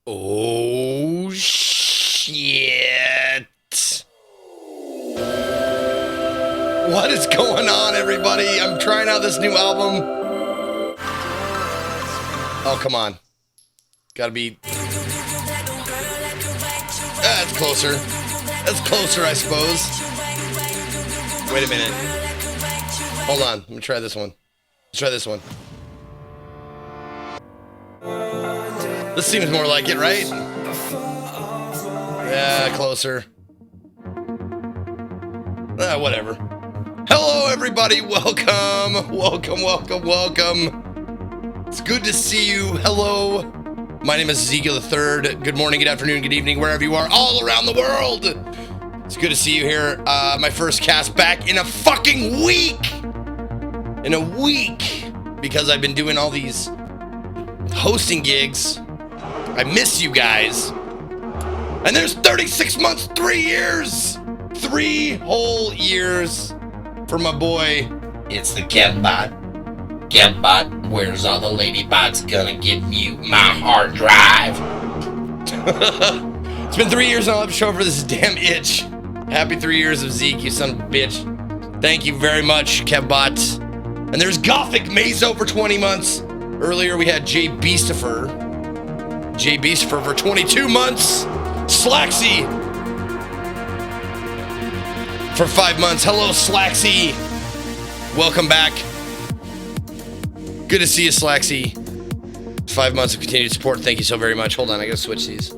Oh, shit. What is going on, everybody? I'm trying out this new album. Oh, come on. Gotta be... That's closer. That's closer, I suppose. Wait a minute. Hold on. Let me try this one. Let's try this one. This seems more like it, right? Yeah, closer. Whatever. Hello, everybody. Welcome. Welcome. It's good to see you. Hello. My name is Ezekiel III. Good morning, good afternoon, good evening, wherever you are, all around the world. It's good to see you here. My first cast back in a fucking week. In a week. Because I've been doing all these hosting gigs. I miss you guys. And there's 36 months, 3 years. 3 whole years for my boy. It's the Kevbot. Kevbot, where's all the ladybots gonna give you my hard drive? It's been 3 years and I'll have to show for this damn itch. Happy 3 years of Zeke, you son of a bitch. Thank you very much, Kevbot. And there's Gothic Mazo for 20 months. Earlier we had Jay Beastifer. Jay Beastifer for 22 months. Slaxy for 5 months. Hello, Slaxy. Welcome back. Good to see you, Slaxy. 5 months of continued support. Thank you so very much. Hold on, I gotta switch these.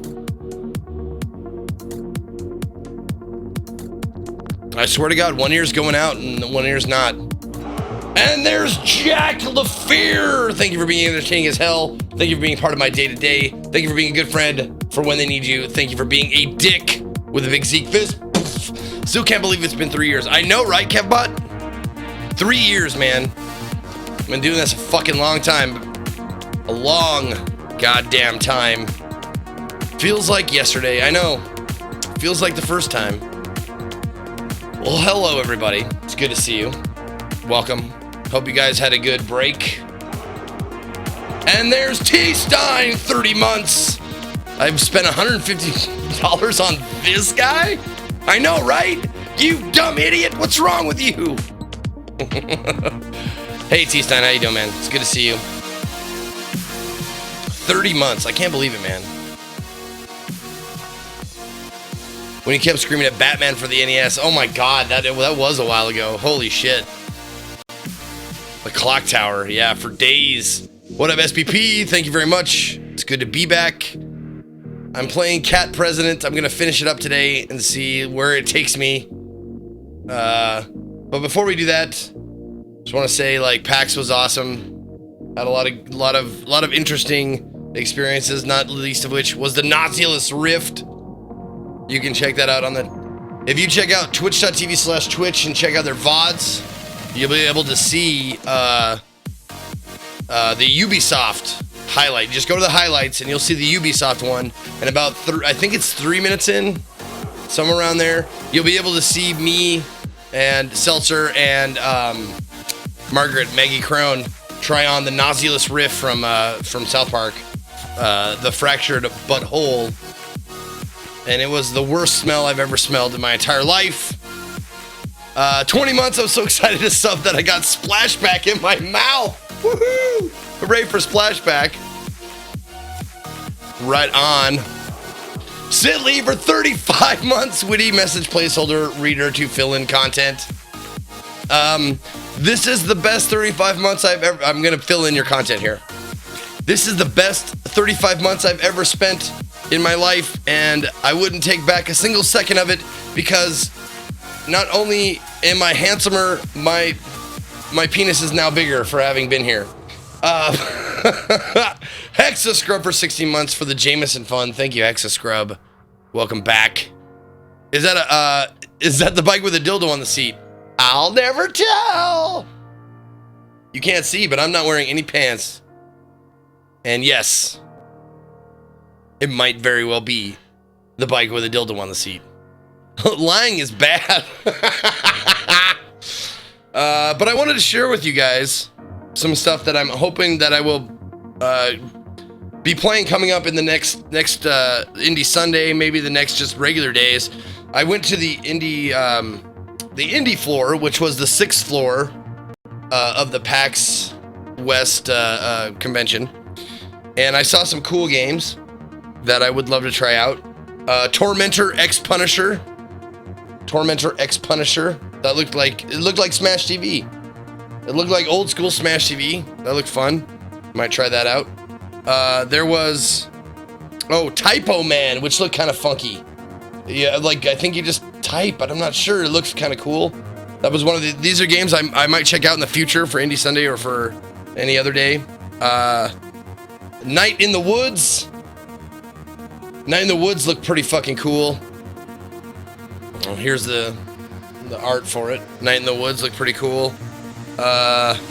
I swear to God, 1 year's going out and 1 year's not. And there's Jack LaFear. Thank you for being entertaining as hell. Thank you for being part of my day-to-day. Thank you for being a good friend for when they need you. Thank you for being a dick with a big Zeke fist. Still can't believe it's been 3 years. I know, right, Kevbot? 3 years, man. I've been doing this a fucking long time. A long goddamn time. Feels like yesterday. I know. Feels like the first time. Well, hello, everybody. It's good to see you. Welcome. Hope you guys had a good break. And there's T Stein, 30 months. I've spent $150 on this guy? I know, right? You dumb idiot. What's wrong with you? Hey, T Stein, how you doing, man? It's good to see you. 30 months. I can't believe it, man. When you kept screaming at Batman for the NES. Oh my God, that was a while ago. Holy shit. The clock tower, yeah, for days. What up, SPP? Thank you very much. It's good to be back. I'm playing Cat President. I'm gonna finish it up today and see where it takes me. But before we do that, just want to say, like, PAX was awesome. Had a lot of interesting experiences. Not least of which was the Nautilus Rift. You can check that out on the. If you check out twitch.tv/Twitch and check out their VODs. You'll be able to see the Ubisoft highlight. Just go to the highlights and you'll see the Ubisoft one. And about, I think it's 3 minutes in, somewhere around there, you'll be able to see me and Seltzer and Maggie Crone try on the Nautilus Rift from South Park, the fractured butthole. And it was the worst smell I've ever smelled in my entire life. 20 months, I was so excited to sub that I got Splashback in my mouth. Woohoo! Hooray for Splashback. Right on. Sidley for 35 months, witty message placeholder reader to fill in content. This is the best 35 months I'm gonna fill in your content here. This is the best 35 months I've ever spent in my life, and I wouldn't take back a single second of it because not only am I handsomer, my penis is now bigger for having been here. Hexa Scrub for 16 months for the Jameson fun. Thank you, Hexa Scrub. Welcome back. Is that the bike with a dildo on the seat? I'll never tell. You can't see, but I'm not wearing any pants. And yes, it might very well be the bike with a dildo on the seat. Lying is bad. But I wanted to share with you guys some stuff that I'm hoping that I will be playing coming up in the next Indie Sunday, maybe the next just regular days. I went to the Indie floor, which was the 6th floor of the PAX West convention, and I saw some cool games that I would love to try out. Tormentor X Punisher. That looked like Smash TV. It looked like old school Smash TV. That looked fun. Might try that out. There was Typo Man, which looked kind of funky. Yeah, like I think you just type, but I'm not sure. It looks kind of cool. That was one of these are games I might check out in the future for Indie Sunday or for any other day. Night in the Woods. Night in the Woods looked pretty fucking cool. Oh, here's the art for it. Night in the Woods looked pretty cool. Death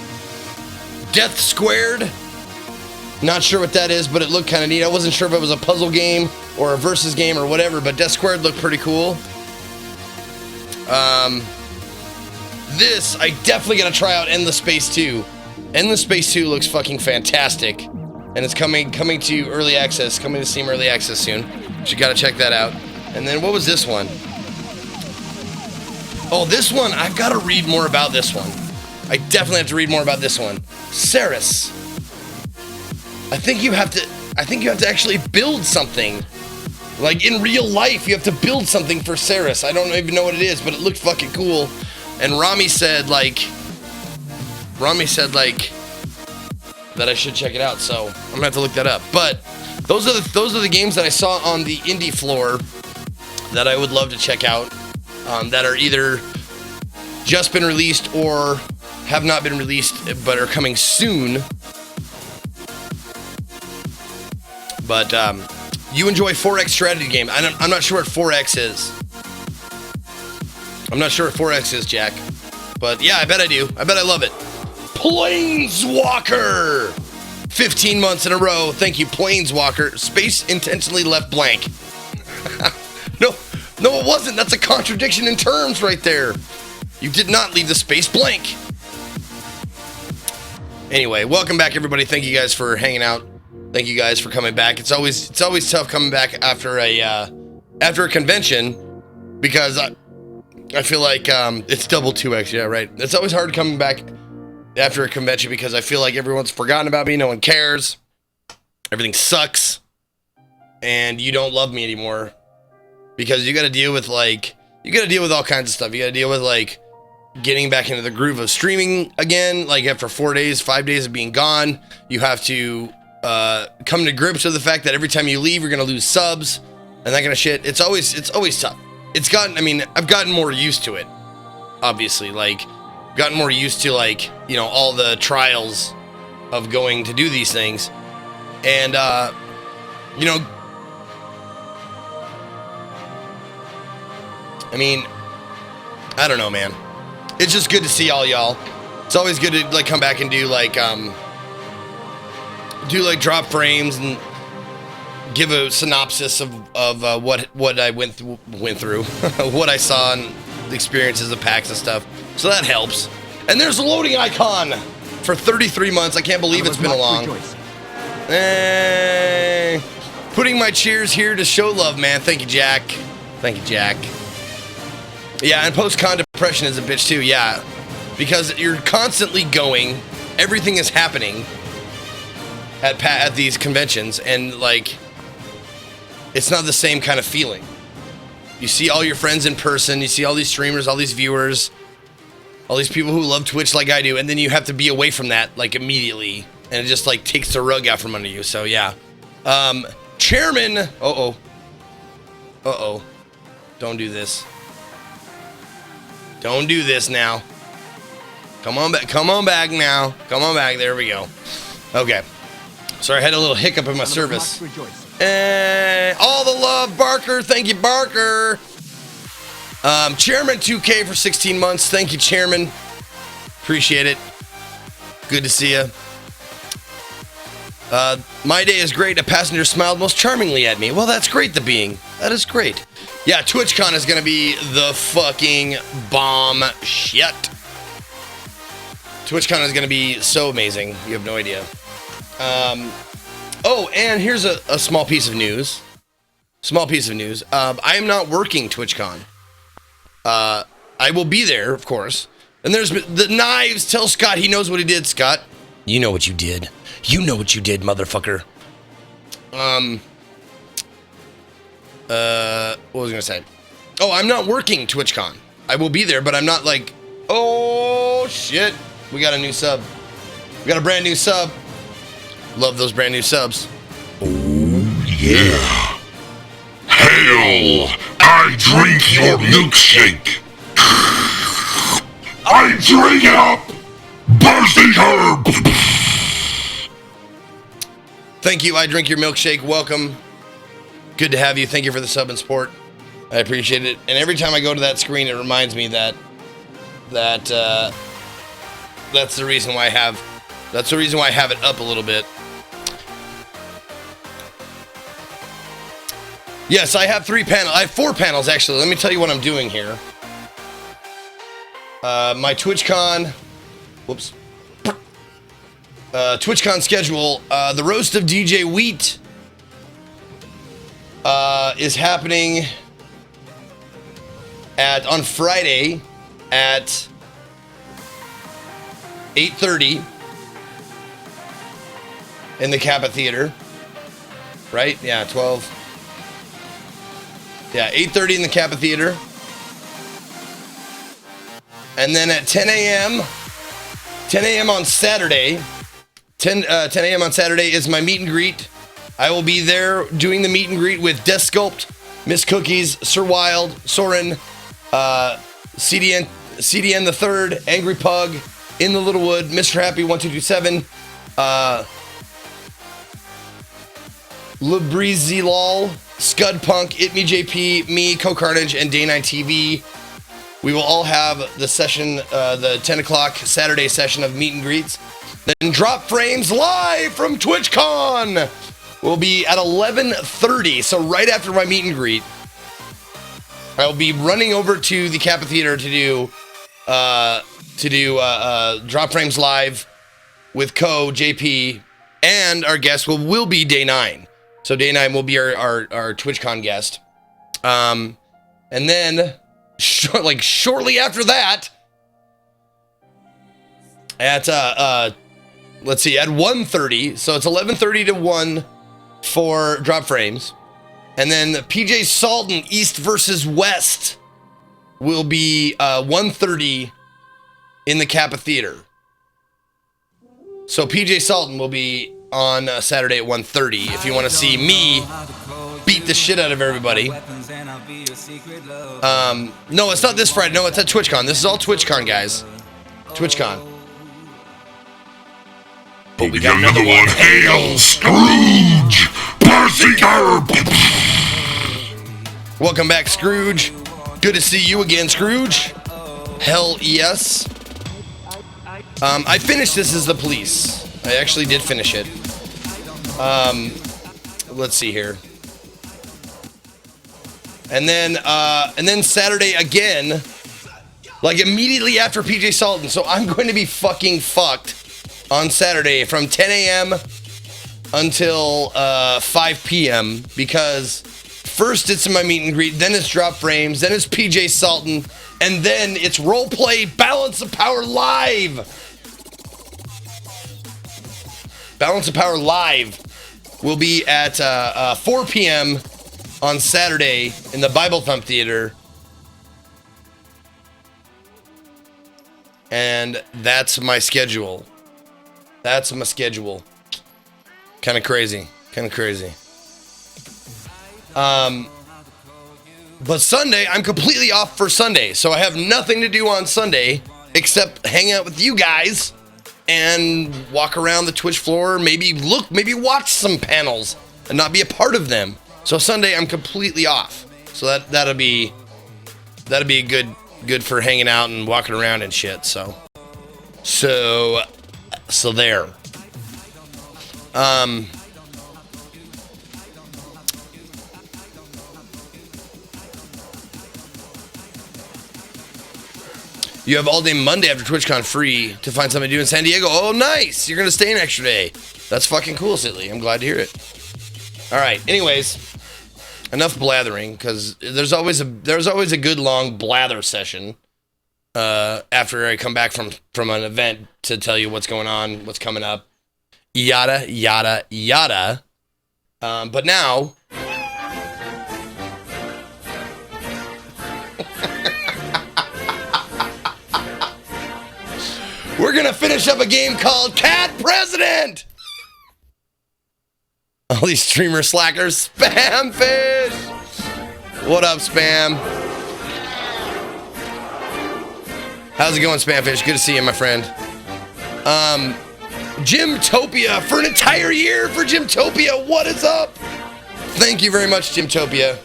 Squared. Not sure what that is, but it looked kind of neat. I wasn't sure if it was a puzzle game or a versus game or whatever, but Death Squared looked pretty cool. This, I definitely gotta try out Endless Space 2. Endless Space 2 looks fucking fantastic. And it's coming to early access, coming to Steam early access soon. So you gotta check that out. And then what was this one? Oh, this one, I've gotta read more about this one. I definitely have to read more about this one. Ceres. I think you have to actually build something. Like in real life, you have to build something for Ceres. I don't even know what it is, but it looked fucking cool. And Rami said that I should check it out, so I'm gonna have to look that up. But those are the games that I saw on the indie floor that I would love to check out, that are either just been released or have not been released but are coming soon. But you enjoy 4X strategy game. I'm not sure what 4X is. I'm not sure what 4X is, Jack. But yeah, I bet I do. I bet I love it. Planeswalker! 15 months in a row. Thank you, Planeswalker. Space intentionally left blank. No, it wasn't. That's a contradiction in terms right there. You did not leave the space blank. Anyway, welcome back, everybody. Thank you guys for hanging out. Thank you guys for coming back. It's always tough coming back after a convention, because I feel like it's double 2X. Yeah, right. It's always hard coming back after a convention because I feel like everyone's forgotten about me. No one cares. Everything sucks, and you don't love me anymore because you got to deal with all kinds of stuff. You got to deal with like getting back into the groove of streaming again. Like after 4 days, 5 days of being gone, you have to come to grips with the fact that every time you leave, you're gonna lose subs and that kind of shit. It's always tough. I've gotten more used to it. Obviously, like, gotten more used to like, all the trials of going to do these things, and I don't know, man. It's just good to see all y'all. It's always good to like come back and do like drop frames and give a synopsis of what I went through, what I saw and the experiences of PAX and stuff. So that helps. And there's a loading icon for 33 months. I can't believe it's been long. Putting my cheers here to show love, man. Thank you, Jack. Thank you, Jack. Yeah, and post-con depression is a bitch too. Yeah, because you're constantly going. Everything is happening at these conventions, and like, it's not the same kind of feeling. You see all your friends in person, you see all these streamers, all these viewers, all these people who love Twitch like I do, and then you have to be away from that like immediately, and it just like takes the rug out from under you. So yeah. Chairman, don't do this. Don't do this now. Come on back now. Come on back, there we go. Okay. Sorry, I had a little hiccup in my service. And all the love, Barker. Thank you, Barker. Chairman 2K for 16 months. Thank you, Chairman. Appreciate it. Good to see you. My day is great. A passenger smiled most charmingly at me. Well, that's great, the being. That is great. Yeah, TwitchCon is going to be the fucking bomb shit. TwitchCon is going to be so amazing. You have no idea. Oh, and here's a small piece of news. I am not working TwitchCon. I will be there, of course. And there's the knives. Tell Scott he knows what he did, Scott. You know what you did. You know what you did, motherfucker. What was I gonna say? Oh, I'm not working TwitchCon. I will be there, but I'm not like, oh shit. We got a new sub. We got a brand new sub. Love those brand new subs. Oh, yeah. Hail! I drink your milkshake. I drink it up! Bursting herb! Thank you, I drink your milkshake. Welcome. Good to have you. Thank you for the sub and support. I appreciate it. And every time I go to that screen, it reminds me that that's the reason why I have it up a little bit. Yes, I have 3 panels. I have 4 panels actually. Let me tell you what I'm doing here. My TwitchCon, whoops. TwitchCon schedule. The roast of DJ Wheat is happening on Friday at 8:30 in the Kappa Theater. Right? Yeah, 12. Yeah, 8:30 in the Kappa Theater. And then at 10 a.m. on Saturday, 10 a.m. on Saturday is my meet and greet. I will be there doing the meet and greet with Death Sculpt, Miss Cookies, Sir Wild, Soren, CDN the Third, Angry Pug, In the Littlewood, Mr. Happy 1227, Lebreezy Lol, Scud Punk, It Me JP, me, Co Carnage, and Day 9 TV. We will all have the session, the 10 o'clock Saturday session of meet and greets. Then Drop Frames live from TwitchCon will be at 11:30. So right after my meet and greet, I will be running over to the Kappa Theater to do Drop Frames live with Co, JP, and our guest will be Day 9. So Day 9 will be our TwitchCon guest. And then shortly after that, at let's see, at 1:30, so it's 11:30 to 1 for Drop Frames, and then PJ Salton East versus West will be 1:30 in the Kappa Theater. So PJ Salton will be on Saturday at 1:30 if you want to see me beat the shit out of everybody. No, it's not this Friday. No, it's at TwitchCon. This is all TwitchCon, guys. TwitchCon. But we got another one. Hail, Scrooge! Bursting herb! Welcome back, Scrooge. Good to see you again, Scrooge. Hell yes. I finished This Is the Police. I actually did finish it. Let's see here. And then Saturday again, like immediately after PJ Salton. So I'm going to be fucking fucked on Saturday from 10 a.m. until 5 p.m. because first it's my meet and greet, then it's Drop Frames, then it's PJ Salton, and then it's Roleplay Balance of Power Live. Balance of Power Live will be at 4 p.m. on Saturday in the Bible Thump Theater. And that's my schedule. That's my schedule. Kind of crazy. But Sunday, I'm completely off for Sunday. So I have nothing to do on Sunday except hang out with you guys and walk around the Twitch floor, maybe watch some panels and not be a part of them. So Sunday I'm completely off. So that'll be good for hanging out and walking around and shit. So there. You have all day Monday after TwitchCon free to find something to do in San Diego. Oh, nice. You're going to stay an extra day. That's fucking cool, Sidley. I'm glad to hear it. All right. Anyways, enough blathering, because there's always a good long blather session after I come back from an event to tell you what's going on, what's coming up, yada, yada, yada. But now... we're gonna finish up a game called Cat President! All these streamer slackers, Spam Fish! What up, Spam? How's it going, Spam Fish? Good to see you, my friend. Gymtopia, for an entire year for Gymtopia, what is up? Thank you very much, Gymtopia.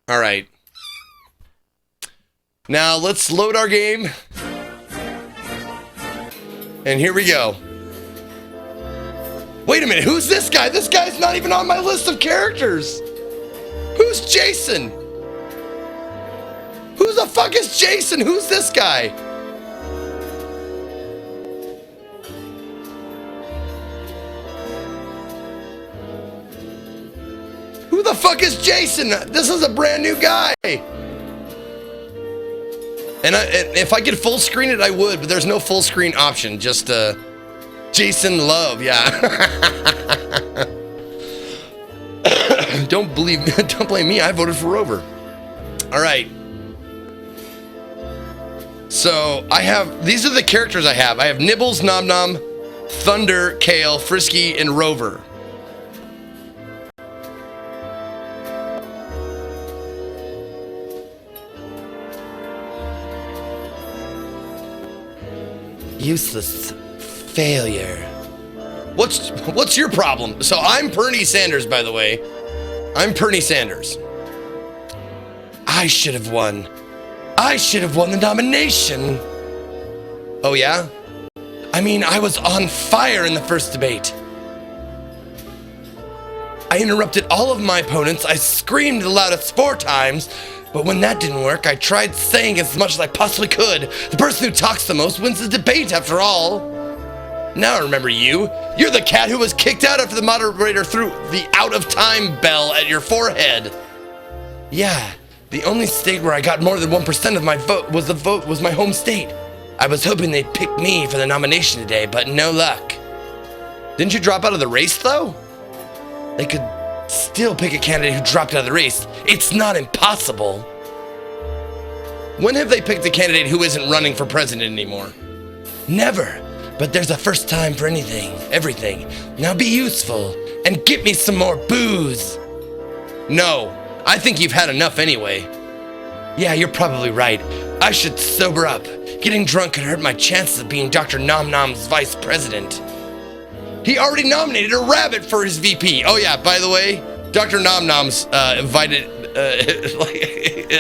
All right. Now, let's load our game. And here we go. Wait a minute, who's this guy? This guy's not even on my list of characters. Who's Jason? Who the fuck is Jason? Who's this guy? Who the fuck is Jason? This is a brand new guy. And if I could full screen it, I would, but there's no full screen option. Just Jason Love, yeah. Don't blame me. I voted for Rover. All right. So these are the characters I have. I have Nibbles, Nom Nom, Thunder, Kale, Frisky, and Rover. Useless failure. What's your problem? So I'm Bernie Sanders, by the way. I'm Bernie Sanders. I should have won. I should have won the nomination. Oh yeah? I mean, I was on fire in the first debate. I interrupted all of my opponents. I screamed the loudest 4 times. But when that didn't work, I tried saying as much as I possibly could. The person who talks the most wins the debate, after all. Now I remember you. You're the cat who was kicked out after the moderator threw the out-of-time bell at your forehead. Yeah, the only state where I got more than 1% of my vote was my home state. I was hoping they'd pick me for the nomination today, but no luck. Didn't you drop out of the race, though? They could still pick a candidate who dropped out of the race. It's not impossible. When have they picked a candidate who isn't running for president anymore? Never. But there's a first time for everything. Now be useful and get me some more booze. No, I think you've had enough anyway. Yeah, you're probably right. I should sober up. Getting drunk could hurt my chances of being Dr. Nom Nom's vice president. He already nominated a rabbit for his VP. Oh yeah, by the way, Dr. Nom Nom's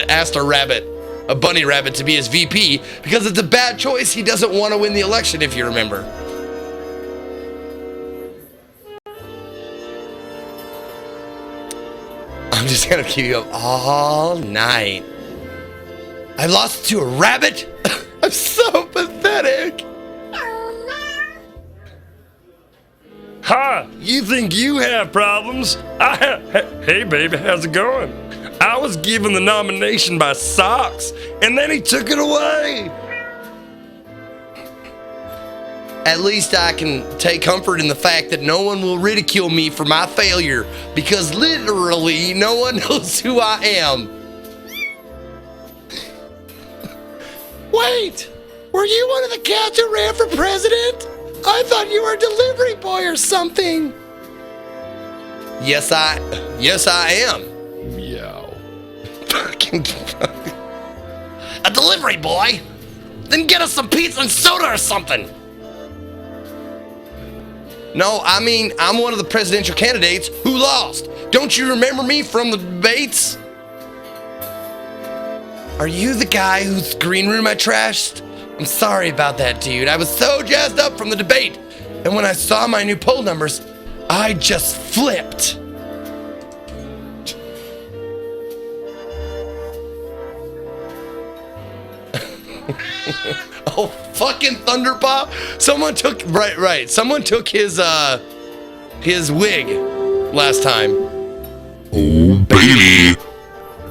asked a bunny rabbit, to be his VP because it's a bad choice. He doesn't want to win the election, if you remember. I'm just gonna keep you up all night. I lost to a rabbit? I'm so pathetic. Hi, you think you have problems? Hey baby, how's it going? I was given the nomination by Socks, and then he took it away. At least I can take comfort in the fact that no one will ridicule me for my failure, because literally no one knows who I am. Wait, were you one of the cats who ran for president? I thought you were a delivery boy or something. Yes, I am. Meow. A delivery boy? Then get us some pizza and soda or something. No, I mean, I'm one of the presidential candidates who lost. Don't you remember me from the debates? Are you the guy whose green room I trashed? I'm sorry about that, dude. I was so jazzed up from the debate. And when I saw my new poll numbers, I just flipped. Oh, fucking Thunderpaw! Someone took right. Someone took his wig last time. Oh, baby.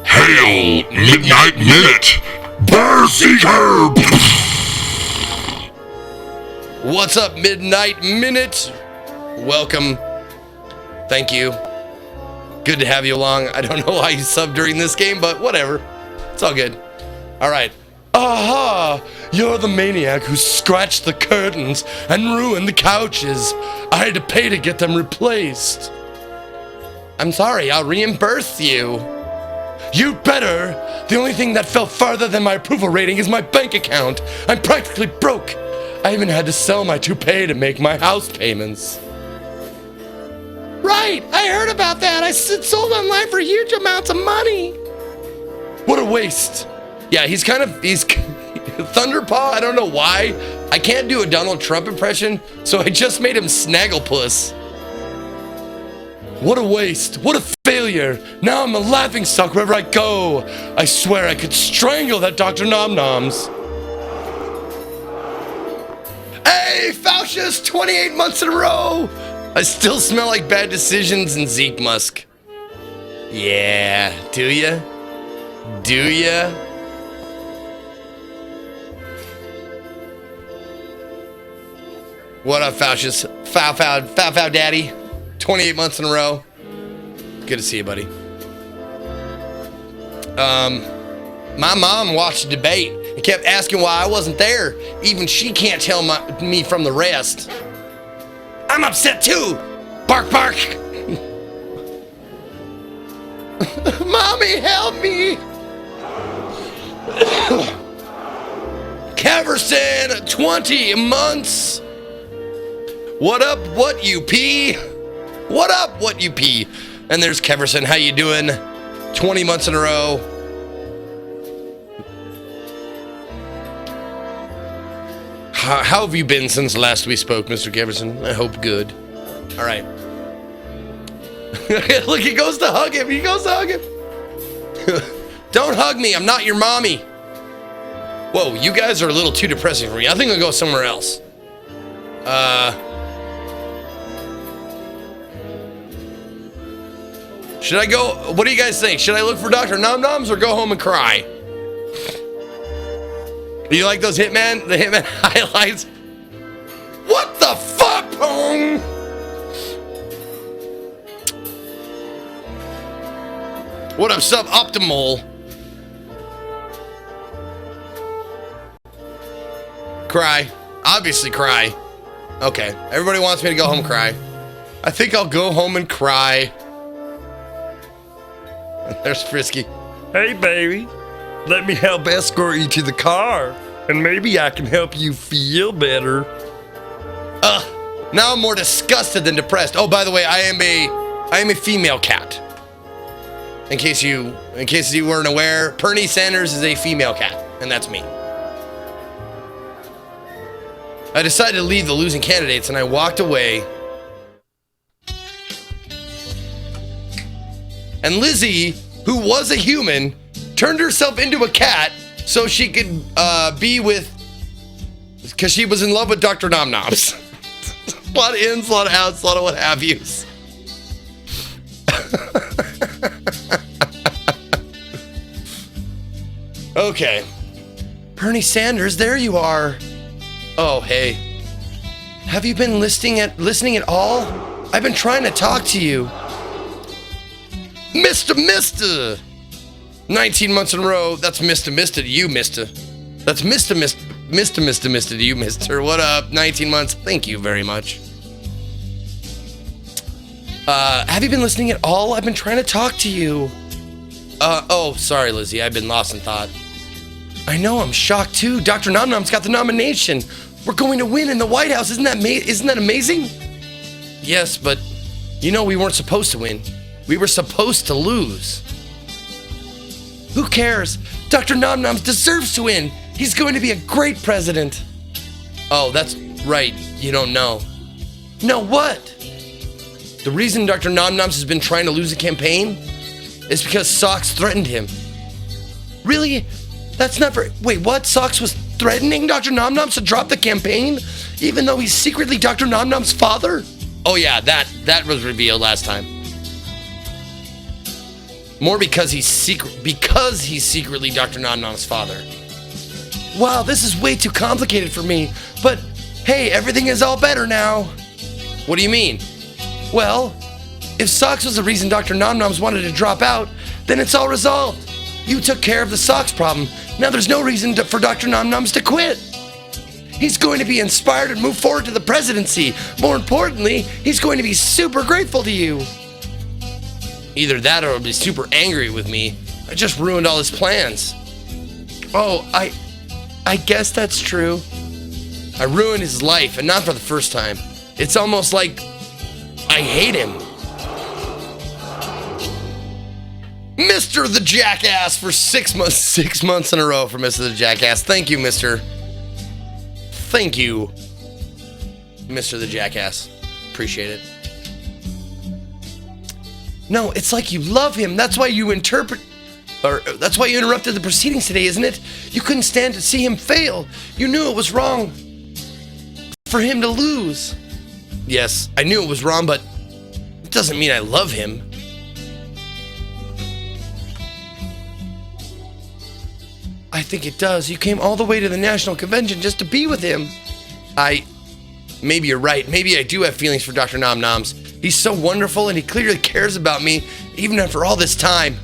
Hail, Midnight Minute. Berserker. What's up, Midnight Minute? Welcome. Thank you. Good to have you along. I don't know why you subbed during this game, but whatever. It's all good. All right. Aha! You're the maniac who scratched the curtains and ruined the couches. I had to pay to get them replaced. I'm sorry, I'll reimburse you. You'd better. The only thing that fell farther than my approval rating is my bank account. I'm practically broke. I even had to sell my toupee to make my house payments. Right, I heard about that. It sold online for huge amounts of money. What a waste. Yeah, he's Thunderpaw. I don't know why. I can't do a Donald Trump impression, so I just made him Snagglepuss. What a waste. What a failure. Now I'm a laughingstock wherever I go. I swear I could strangle that Dr. Nom-Noms. Hey, Faustus, 28 months in a row. I still smell like bad decisions and Zeke Musk. Yeah, do ya? Do ya? What up, Faustus? Fow daddy. 28 months in a row. Good to see you, buddy. My mom watched the debate and kept asking why I wasn't there. Even she can't tell me from the rest. I'm upset too. Bark, bark. Mommy, help me. Keverson, 20 months. What up, what you pee? What up, what you pee? And there's Keverson, how you doing? 20 months in a row. How have you been since last we spoke, Mr. Keverson? I hope good. All right. Look, he goes to hug him. He goes to hug him. Don't hug me. I'm not your mommy. Whoa, you guys are a little too depressing for me. I think I'll go somewhere else. Should I go? What do you guys think? Should I look for Dr. Nom-Noms or go home and cry? You like those Hitman? The Hitman highlights? What the fuck, Pong? What up, suboptimal? Cry. Obviously cry. Okay. Everybody wants me to go home and cry. I think I'll go home and cry. There's Frisky. Hey, baby. Let me help escort you to the car, and maybe I can help you feel better. Now I'm more disgusted than depressed. Oh, by the way, I am a female cat. In case you weren't aware, Bernie Sanders is a female cat, and that's me. I decided to leave the losing candidates, and I walked away. And Lizzie, who was a human, turned herself into a cat so she could be with, because she was in love with Dr. Nom-Noms. A lot of ins, a lot of outs, a lot of what have yous. Okay. Bernie Sanders, there you are. Oh, hey. Have you been listening at all? I've been trying to talk to you. Mister. 19 months in a row. That's Mister to you, Mister. That's Mister to you, Mister. What up? 19 months. Thank you very much. Have you been listening at all? I've been trying to talk to you. Oh, sorry, Lizzie. I've been lost in thought. I know, I'm shocked too. Dr. Nom-Nom's got the nomination. We're going to win in the White House. Isn't that amazing? Yes, but you know we weren't supposed to win. We were supposed to lose. Who cares? Dr. Nom-Noms deserves to win. He's going to be a great president. Oh, that's right. You don't know. No, what? The reason Dr. Nom-Noms has been trying to lose the campaign is because Socks threatened him. Really? That's not very... Wait, what? Socks was threatening Dr. Nom Noms to drop the campaign, even though he's secretly Dr. Nom Nom's father? Oh yeah, that was revealed last time. More because he's secretly Dr. Nom Nom's father. Wow, this is way too complicated for me. But hey, everything is all better now. What do you mean? Well, if Socks was the reason Dr. Nom Noms wanted to drop out, then it's all resolved. You took care of the Socks problem. Now there's no reason for Dr. Nom Noms to quit. He's going to be inspired and move forward to the presidency. More importantly, he's going to be super grateful to you. Either that or he'll be super angry with me. I just ruined all his plans. Oh, I guess that's true. I ruined his life, and not for the first time. It's almost like I hate him. Mr. the Jackass for 6 months. 6 months in a row for Mr. the Jackass. Thank you, Mr. Thank you, Mr. the Jackass. Appreciate it. No, it's like you love him. That's why you interrupted the proceedings today, isn't it? You couldn't stand to see him fail. You knew it was wrong for him to lose. Yes, I knew it was wrong, but it doesn't mean I love him. I think it does. You came all the way to the national convention just to be with him. Maybe you're right. Maybe I do have feelings for Dr. Nom Noms. He's so wonderful and he clearly cares about me, even after all this time.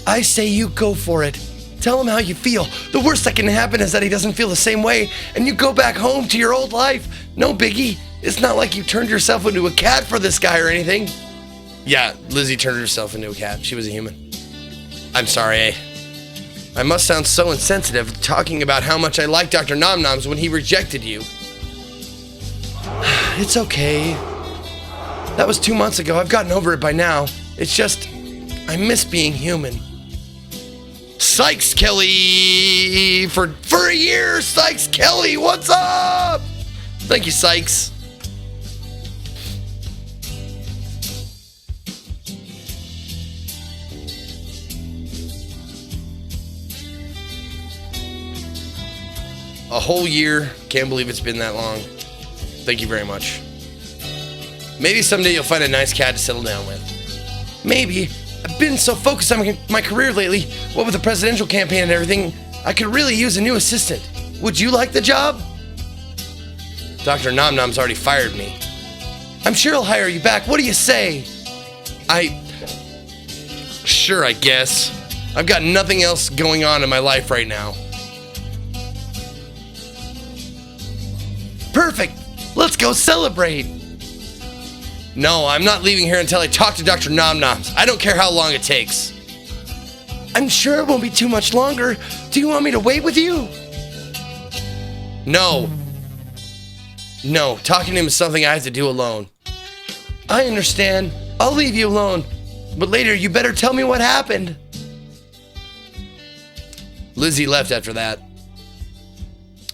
I say you go for it. Tell him how you feel. The worst that can happen is that he doesn't feel the same way, and you go back home to your old life. No biggie. It's not like you turned yourself into a cat for this guy or anything. Yeah, Lizzie turned herself into a cat. She was a human. I'm sorry, eh? I must sound so insensitive talking about how much I like Dr. Nom Noms when he rejected you. It's okay. That was 2 months ago. I've gotten over it by now. It's just, I miss being human. Sykes Kelly! For a year, Sykes Kelly! What's up? Thank you, Sykes. A whole year. Can't believe it's been that long. Thank you very much. Maybe someday you'll find a nice cat to settle down with. Maybe. I've been so focused on my career lately. What with the presidential campaign and everything, I could really use a new assistant. Would you like the job? Dr. Nom Nom's already fired me. I'm sure he'll hire you back. What do you say? Sure, I guess. I've got nothing else going on in my life right now. Perfect! Let's go celebrate! No, I'm not leaving here until I talk to Dr. Nom Noms. I don't care how long it takes. I'm sure it won't be too much longer. Do you want me to wait with you? No. No, talking to him is something I have to do alone. I understand. I'll leave you alone. But later, you better tell me what happened. Lizzie left after that.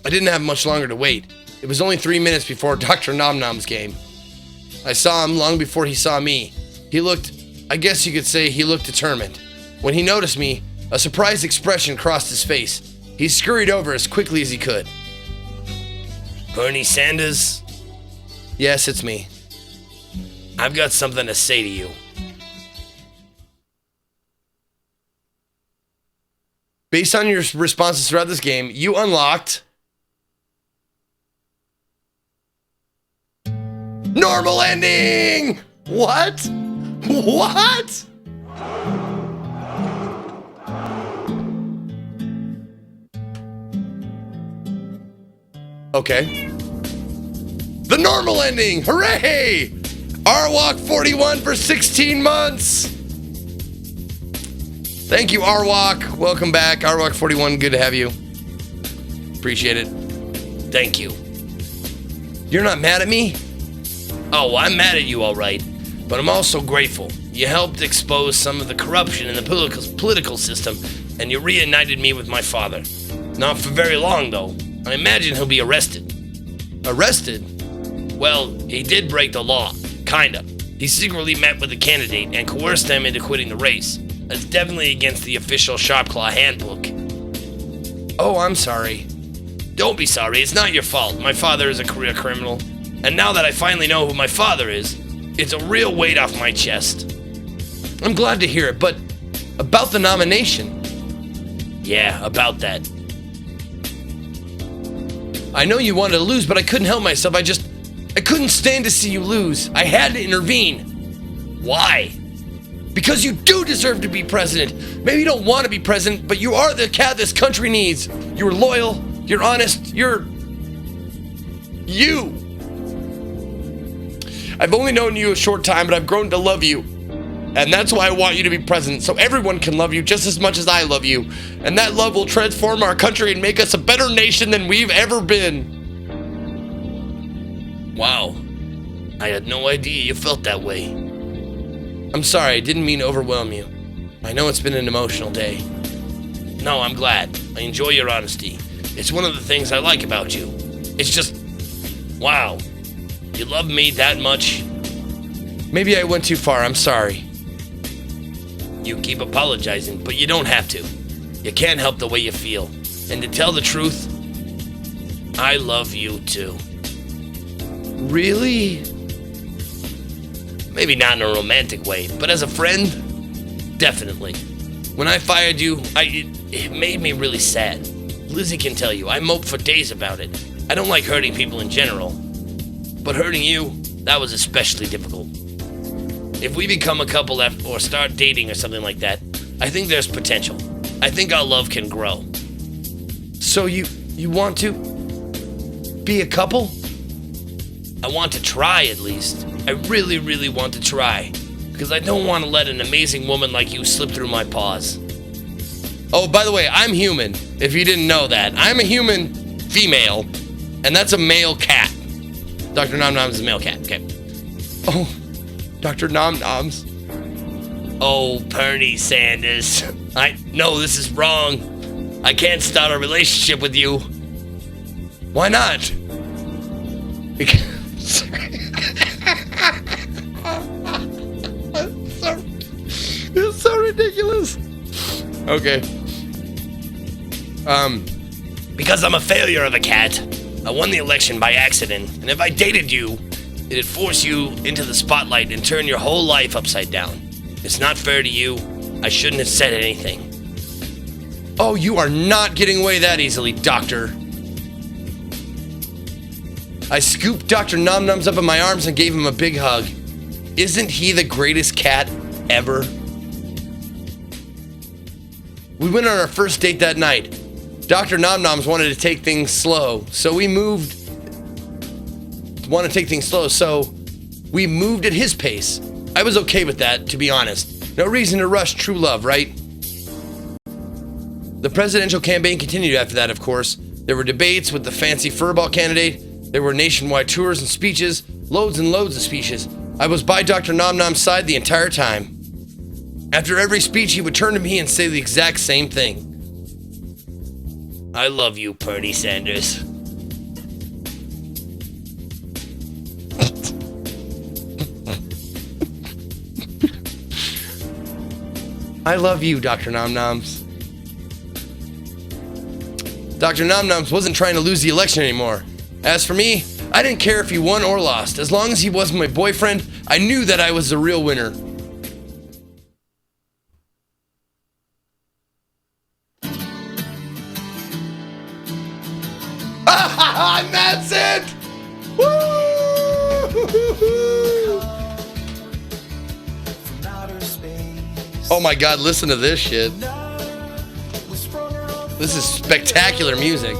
I didn't have much longer to wait. It was only 3 minutes before Dr. Nom Noms came. I saw him long before he saw me. He looked, I guess you could say he looked determined. When he noticed me, a surprised expression crossed his face. He scurried over as quickly as he could. Bernie Sanders? Yes, it's me. I've got something to say to you. Based on your responses throughout this game, you unlocked normal ending! What? What? Okay. The normal ending! Hooray! Arwalk 41 for 16 months! Thank you, Arwalk. Welcome back. Arwalk 41, good to have you. Appreciate it. Thank you. You're not mad at me? Oh, I'm mad at you, all right. But I'm also grateful. You helped expose some of the corruption in the political system, and you reunited me with my father. Not for very long, though. I imagine he'll be arrested. Arrested? Well, he did break the law. Kinda. He secretly met with the candidate and coerced them into quitting the race. That's definitely against the official Sharpclaw handbook. Oh, I'm sorry. Don't be sorry. It's not your fault. My father is a career criminal. And now that I finally know who my father is, it's a real weight off my chest. I'm glad to hear it, but about the nomination. Yeah, about that. I know you wanted to lose, but I couldn't help myself. I couldn't stand to see you lose. I had to intervene. Why? Because you do deserve to be president. Maybe you don't want to be president, but you are the cat this country needs. You're loyal, you're honest, you're you. I've only known you a short time, but I've grown to love you. And that's why I want you to be president, so everyone can love you just as much as I love you. And that love will transform our country and make us a better nation than we've ever been. Wow. I had no idea you felt that way. I'm sorry, I didn't mean to overwhelm you. I know it's been an emotional day. No, I'm glad. I enjoy your honesty. It's one of the things I like about you. It's just, wow. You love me that much? Maybe I went too far, I'm sorry. You keep apologizing, but you don't have to. You can't help the way you feel. And to tell the truth, I love you too. Really? Maybe not in a romantic way, but as a friend, definitely. When I fired you, it made me really sad. Lizzie can tell you, I moped for days about it. I don't like hurting people in general, but hurting you, that was especially difficult. If we become a couple or start dating or something like that, I think there's potential. I think our love can grow. So you want to be a couple? I want to try at least. I really, really want to try. Because I don't want to let an amazing woman like you slip through my paws. Oh, by the way, I'm human, if you didn't know that. I'm a human female, and that's a male cat. Dr. Nom Noms is a male cat, okay. Oh, Dr. Nom Noms. Oh, Bernie Sanders. I know this is wrong. I can't start a relationship with you. Why not? Because... It's so ridiculous. Okay. Because I'm a failure of a cat. I won the election by accident, and if I dated you, it'd force you into the spotlight and turn your whole life upside down. It's not fair to you. I shouldn't have said anything. Oh, you are not getting away that easily, Doctor. I scooped Dr. Nom Noms up in my arms and gave him a big hug. Isn't he the greatest cat ever? We went on our first date that night. Dr. Nom Noms wanted to take things slow, so we moved at his pace. I was okay with that, to be honest. No reason to rush true love, right? The presidential campaign continued after that, of course. There were debates with the fancy furball candidate. There were nationwide tours and speeches, loads and loads of speeches. I was by Dr. Nom Nom's side the entire time. After every speech, he would turn to me and say the exact same thing. I love you, Bernie Sanders. I love you, Dr. Nom Noms. Dr. Nom Noms wasn't trying to lose the election anymore. As for me, I didn't care if he won or lost. As long as he wasn't my boyfriend, I knew that I was the real winner. And that's it! Woo! Oh my god, listen to this shit. This is spectacular music.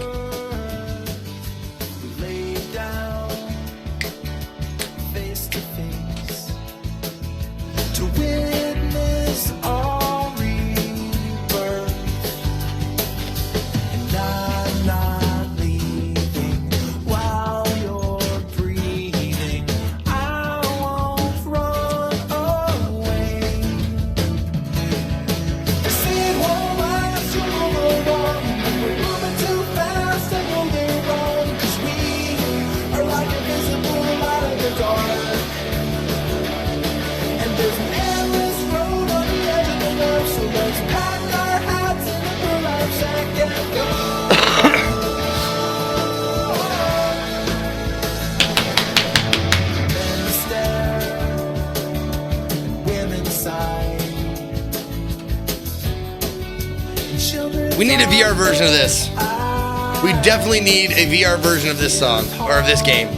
We need a VR version of this. We definitely need a VR version of this song, or of this game.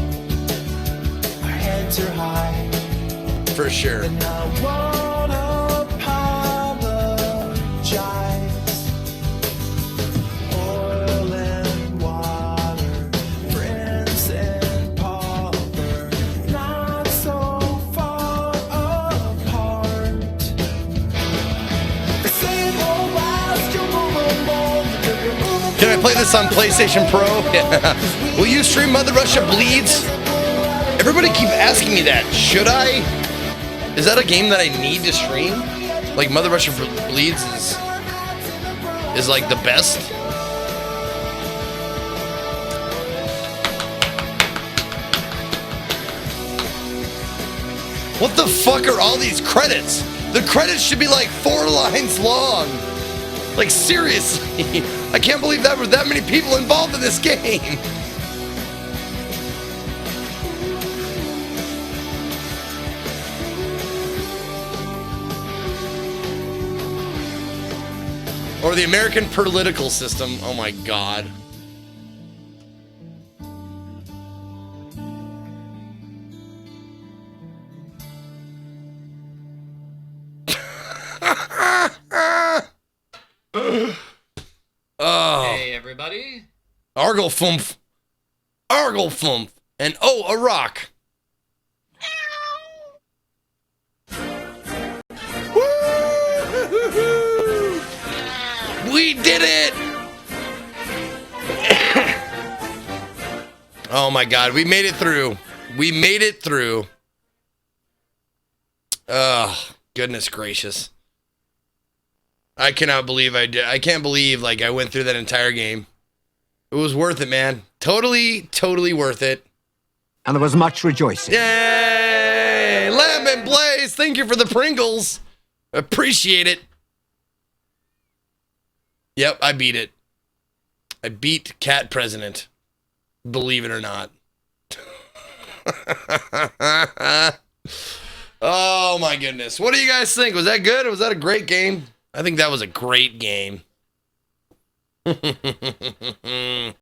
For sure. Can I play this on PlayStation Pro? Will you stream Mother Russia Bleeds? Everybody keep asking me that. Should I? Is that a game that I need to stream? Like Mother Russia Bleeds is like the best. What the fuck are all these credits? The credits should be like 4 lines long. Like seriously, I can't believe that were that many people involved in this game. Or the American political system. Oh my God. Oh. Hey, everybody. Arglefumf. Arglefumf. And oh, a rock. Woo! We did it! Oh my God, we made it through. We made it through. Oh, goodness gracious. I cannot believe I did. I can't believe like I went through that entire game. It was worth it, man. Totally worth it. And there was much rejoicing. Yay! Lamb and Blaze, thank you for the Pringles. Appreciate it. Yep, I beat it. I beat Cat President. Believe it or not. Oh my goodness. What do you guys think? Was that good? Was that a great game? I think that was a great game.